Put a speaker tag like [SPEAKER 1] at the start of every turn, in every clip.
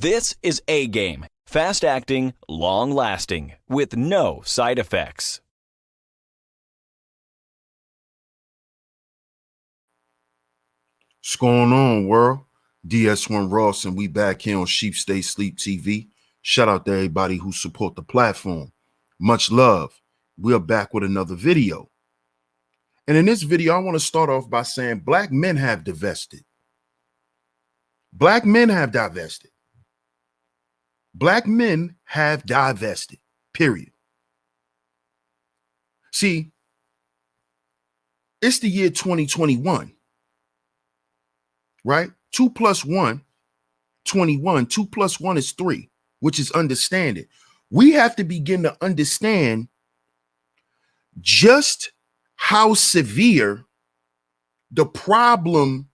[SPEAKER 1] This is A-Game. Fast acting, long lasting, with no side effects.
[SPEAKER 2] What's going on, world? DS1 Ross, and we back here on SheepStaysLeepTV. Shout out to everybody who support the platform. Much love. We are back with another video. And in this video, I want to start off by saying black men have divested. Black men have divested. Black men have divested, period. See, it's the year 2021, right? 2 plus 1, 21. 2 plus 1 is 3, which is understanding. We have to begin to understand just how severe the problem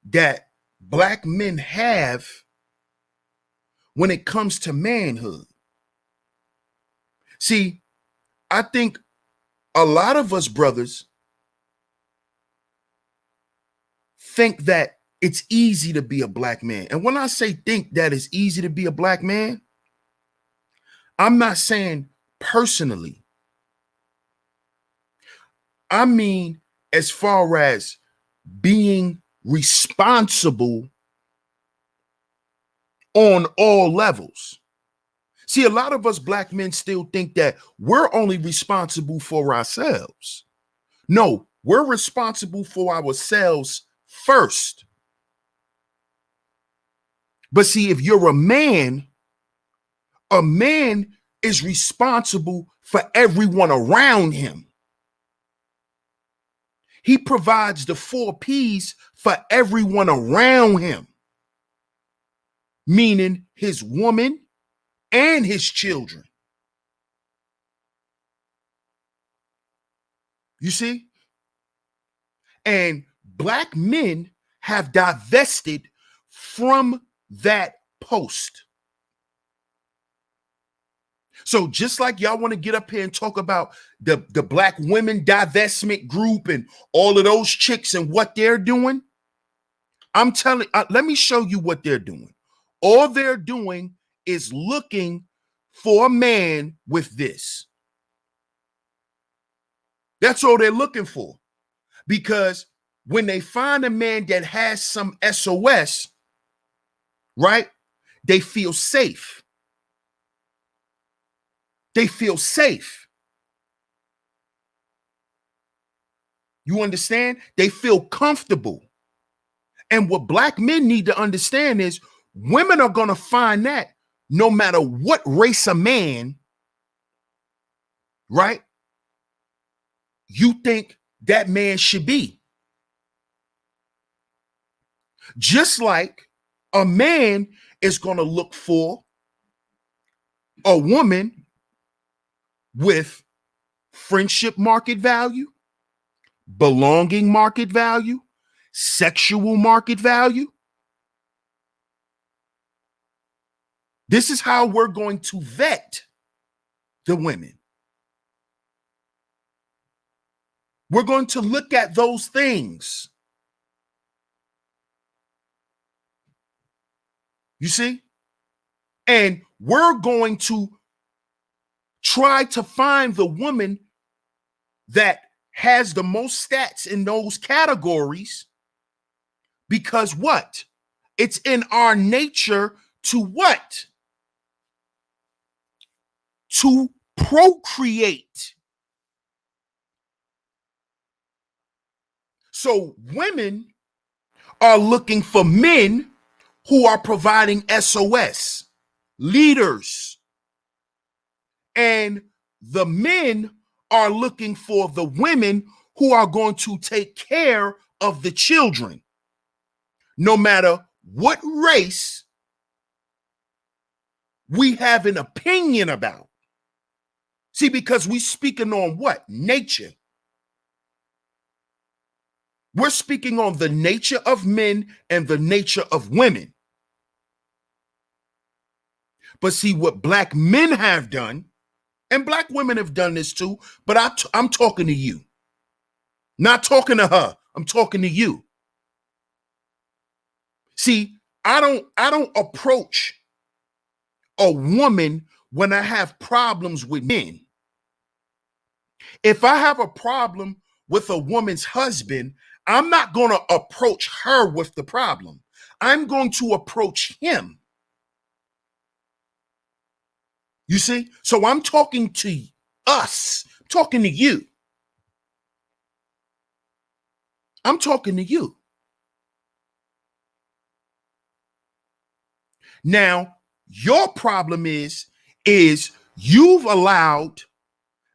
[SPEAKER 2] that black men have when it comes to manhood. See, I think a lot of us brothers think that it's easy to be a black man. And when I say think that it's easy to be a black man, I'm not saying personally. I mean, as far as being responsible on all levels. See, a lot of us black men still think that we're only responsible for ourselves. No, we're responsible for ourselves first. But see, if you're a man is responsible for everyone around him. He provides the 4 P's for everyone around him, meaning his woman and his children. You see? And black men have divested from that post. So just like y'all want to get up here and talk about the black women divestment group and all of those chicks and what they're doing, I'm telling, let me show you what they're doing. All they're doing is looking for a man with this. That's all they're looking for. Because when they find a man that has some SOS, right, they feel safe. They feel safe. You understand? They feel comfortable. And what black men need to understand is women are going to find that no matter what race of man, right, you think that man should be. Just like a man is going to look for a woman with friendship market value, belonging market value, sexual market value. This is how we're going to vet the women. We're going to look at those things. You see? And we're going to try to find the woman that has the most stats in those categories, because what? It's in our nature to what? To procreate. So women are looking for men who are providing SOS, leaders. And the men are looking for the women who are going to take care of the children, no matter what race we have an opinion about. See, because we speaking on what? Nature. We're speaking on the nature of men and the nature of women. But see, what black men have done, and black women have done this too, but I'm talking to you. Not talking to her. I'm talking to you. See, I don't approach a woman when I have problems with men. If I have a problem with a woman's husband, I'm not going to approach her with the problem. I'm going to approach him. You see? So I'm talking to us, I'm talking to you. I'm talking to you. Now, your problem is you've allowed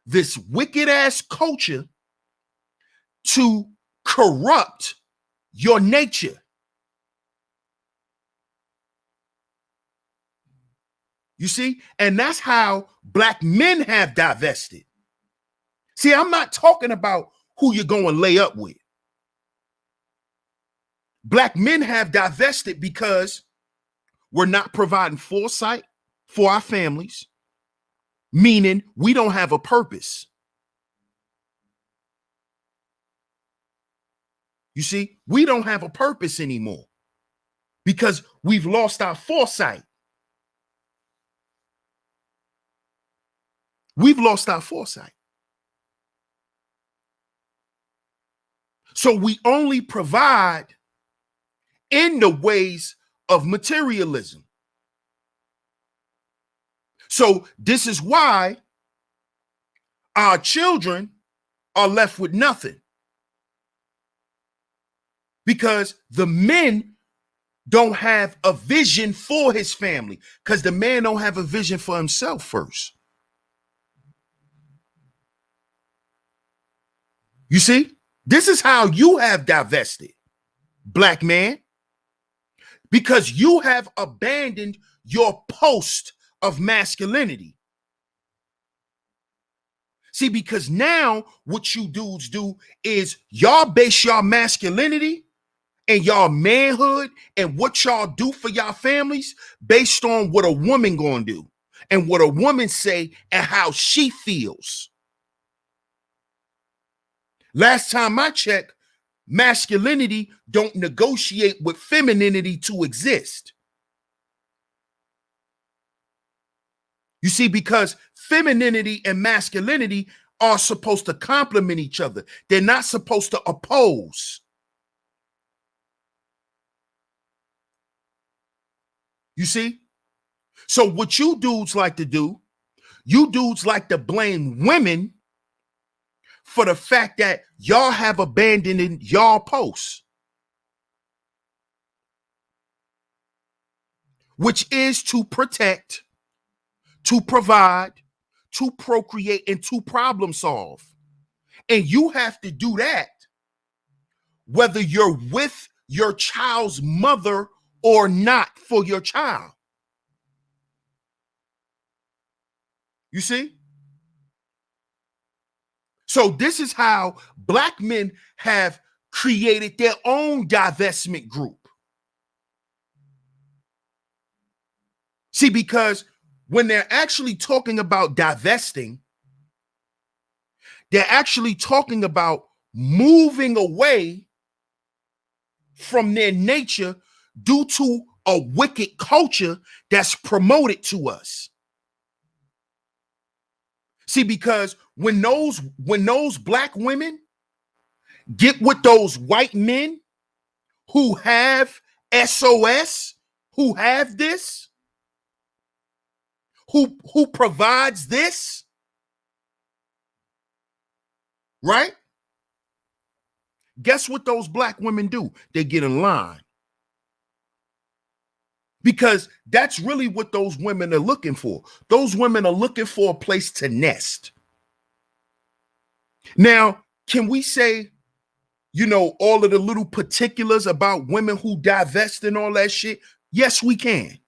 [SPEAKER 2] this wicked ass culture to corrupt your nature. You see? And that's how black men have divested. See, I'm not talking about who you're going to lay up with. Black men have divested because we're not providing foresight for our families, meaning we don't have a purpose. You see, we don't have a purpose anymore because we've lost our foresight. We've lost our foresight. So we only provide in the ways of materialism. So this is why our children are left with nothing. Because the men don't have a vision for his family, because the man don't have a vision for himself first. You see, this is how you have divested, black man, because you have abandoned your post of masculinity. See, because now what you dudes do is y'all base your masculinity and y'all manhood and what y'all do for y'all families based on what a woman gonna do and what a woman say and how she feels. Last time I checked, masculinity don't negotiate with femininity to exist. You see, because femininity and masculinity are supposed to complement each other. They're not supposed to oppose. You see? So what you dudes like to do, you dudes like to blame women for the fact that y'all have abandoned y'all posts, which is to protect, to provide, to procreate, and to problem solve. And you have to do that whether you're with your child's mother or not for your child. You see? So this is how black men have created their own divestment group. See, because when they're actually talking about divesting, they're actually talking about moving away from their nature due to a wicked culture that's promoted to us. See, because when those black women get with those white men who have SOS, who have this, who provides this, right? Guess what those black women do? They get in line. Because that's really what those women are looking for. Those women are looking for a place to nest. Now, can we say, you know, all of the little particulars about women who divest and all that shit? Yes, we can.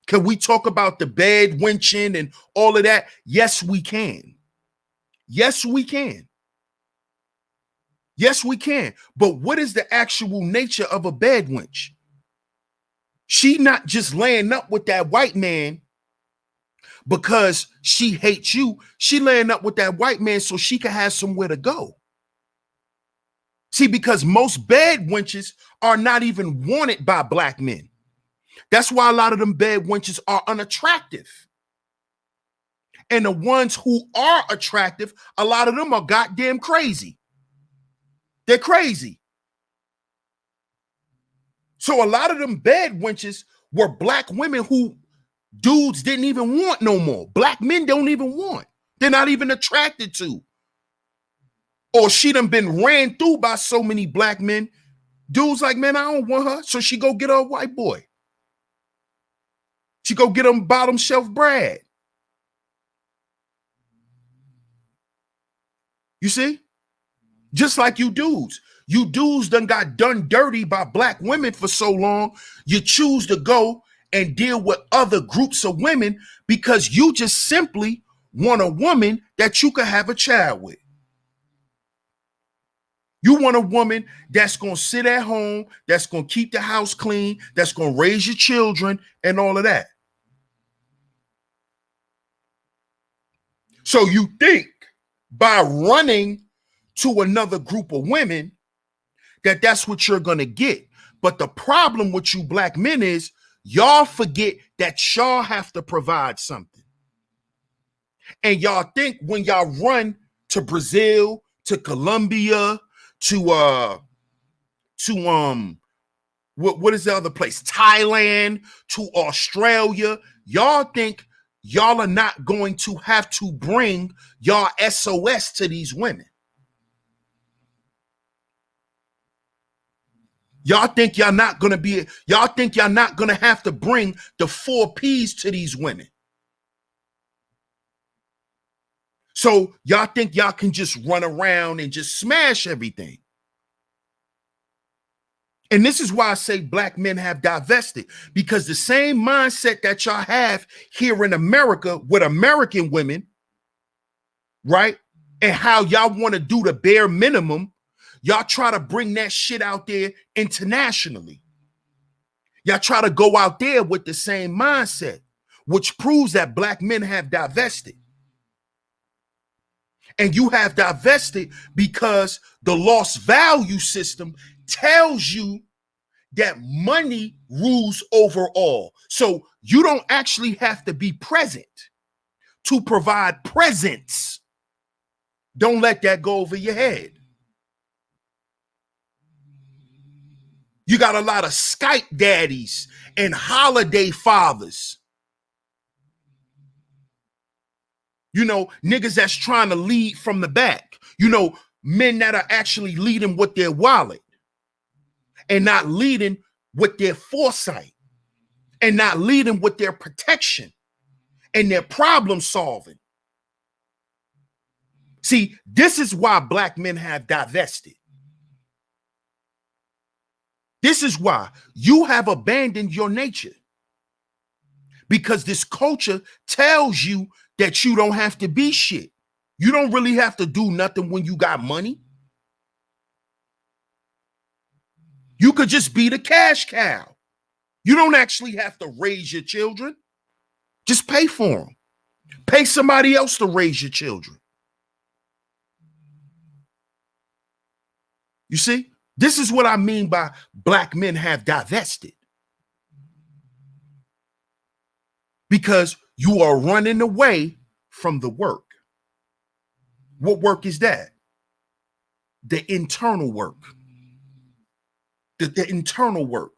[SPEAKER 2] Can we talk about the bed wenching and all of that? Yes, we can. Yes, we can. Yes, we can. But what is the actual nature of a bed wench? She not just laying up with that white man because she hates you. She laying up with that white man so she can have somewhere to go. See, because most bed wenches are not even wanted by black men. That's why a lot of them bed wenches are unattractive. And the ones who are attractive, a lot of them are goddamn crazy. They're crazy. So a lot of them bed wenches were black women who dudes didn't even want no more. Black men don't even want. They're not even attracted to. Or she done been ran through by so many black men. Dudes like, man, I don't want her. So she go get her a white boy. She go get him bottom shelf Brad. You see? Just like you dudes. You dudes done got done dirty by black women for so long, you choose to go and deal with other groups of women because you just simply want a woman that you can have a child with. You want a woman that's going to sit at home, that's going to keep the house clean, that's going to raise your children and all of that. So you think by running to another group of women that that's what you're going to get. But the problem with you black men is y'all forget that y'all have to provide something. And y'all think when y'all run to Brazil, to Colombia, to what is the other place? Thailand, to Australia, y'all think y'all are not going to have to bring y'all SOS to these women. Y'all think y'all not gonna have to bring the 4 P's to these women. So y'all think y'all can just run around and just smash everything. And this is why I say black men have divested, because the same mindset that y'all have here in America with American women, right? And how y'all want to do the bare minimum, y'all try to bring that shit out there internationally. Y'all try to go out there with the same mindset, which proves that black men have divested. And you have divested because the lost value system tells you that money rules over all. So you don't actually have to be present to provide presents. Don't let that go over your head. You got a lot of Skype daddies and holiday fathers. You know, niggas that's trying to lead from the back. You know, men that are actually leading with their wallet and not leading with their foresight and not leading with their protection and their problem solving. See, this is why black men have divested. This is why you have abandoned your nature, because this culture tells you that you don't have to be shit. You don't really have to do nothing when you got money. You could just be the cash cow. You don't actually have to raise your children. Just pay for them. Pay somebody else to raise your children. You see? This is what I mean by black men have divested. Because you are running away from the work. What work is that? The internal work. The internal work.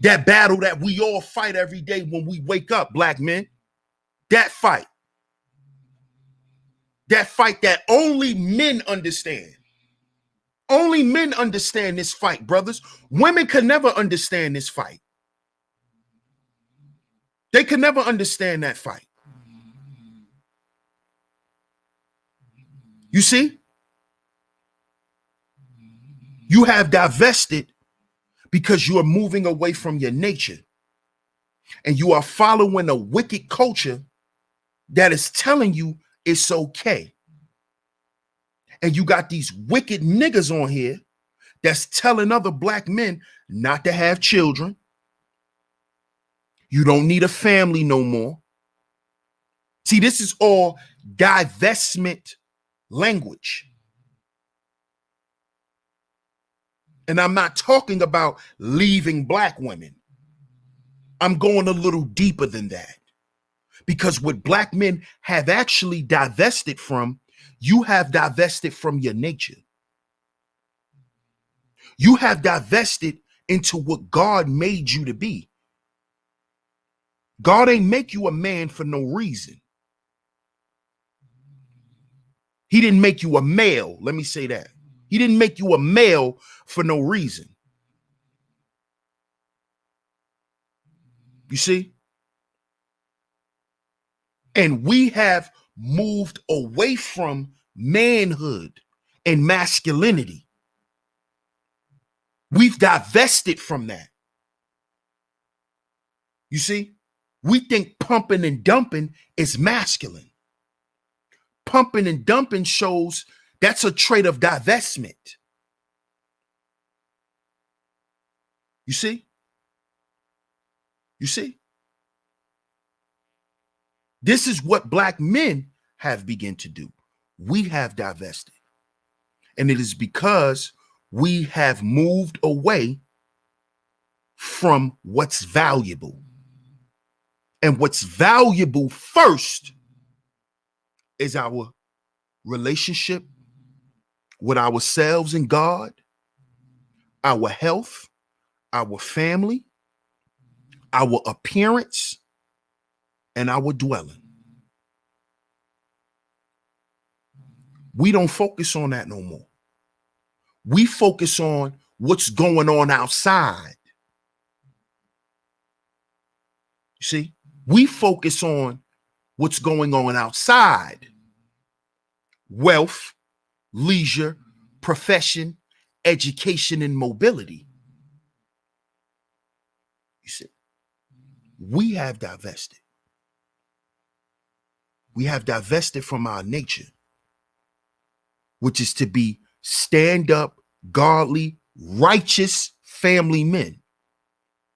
[SPEAKER 2] That battle that we all fight every day when we wake up, black men. That fight. That fight that only men understand. Only men understand this fight, brothers. Women can never understand this fight. They can never understand that fight. You see? You have divested because you are moving away from your nature. And you are following a wicked culture that is telling you it's okay. And you got these wicked niggas on here that's telling other black men not to have children. You don't need a family no more. See, this is all divestment language. And I'm not talking about leaving black women. I'm going a little deeper than that, because what black men have actually divested from, you have divested from your nature. You have divested into what God made you to be. God ain't make you a man for no reason. He didn't make you a male. Let me say that. He didn't make you a male for no reason. You see? And we have moved away from manhood and masculinity. We've divested from that. You see? We think pumping and dumping is masculine. Pumping and dumping shows that's a trait of divestment. You see? You see? This is what black men have begun to do. We have divested. And it is because we have moved away from what's valuable. And what's valuable first is our relationship with ourselves and God, our health, our family, our appearance, and our dwelling. We don't focus on that no more. We focus on what's going on outside. You see, we focus on what's going on outside. Wealth, leisure, profession, education, and mobility. You see, we have divested. We have divested from our nature, which is to be stand-up, godly, righteous family men.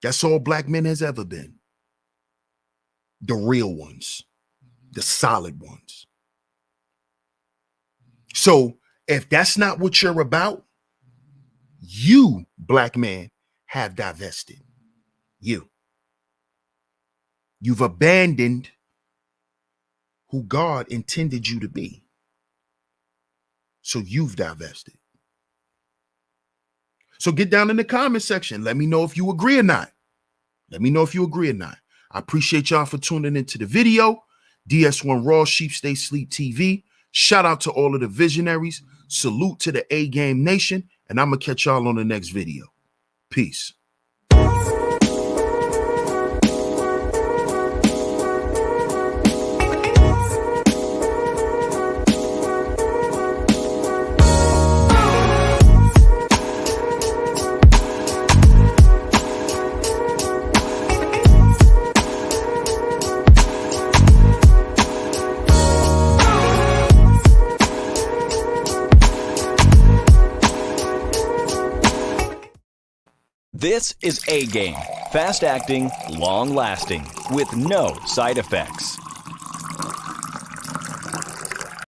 [SPEAKER 2] That's all black men has ever been. The real ones, the solid ones. So if that's not what you're about, you, black man, have divested. You've abandoned who God intended you to be. So you've divested. So get down in the comment section. Let me know if you agree or not. Let me know if you agree or not. I appreciate y'all for tuning into the video. DS1 Raw, Sheep Stay Sleep TV. Shout out to all of the visionaries. Salute to the A-Game Nation. And I'm going to catch y'all on the next video. Peace.
[SPEAKER 1] This is A-Game, fast acting, long lasting, with no side effects.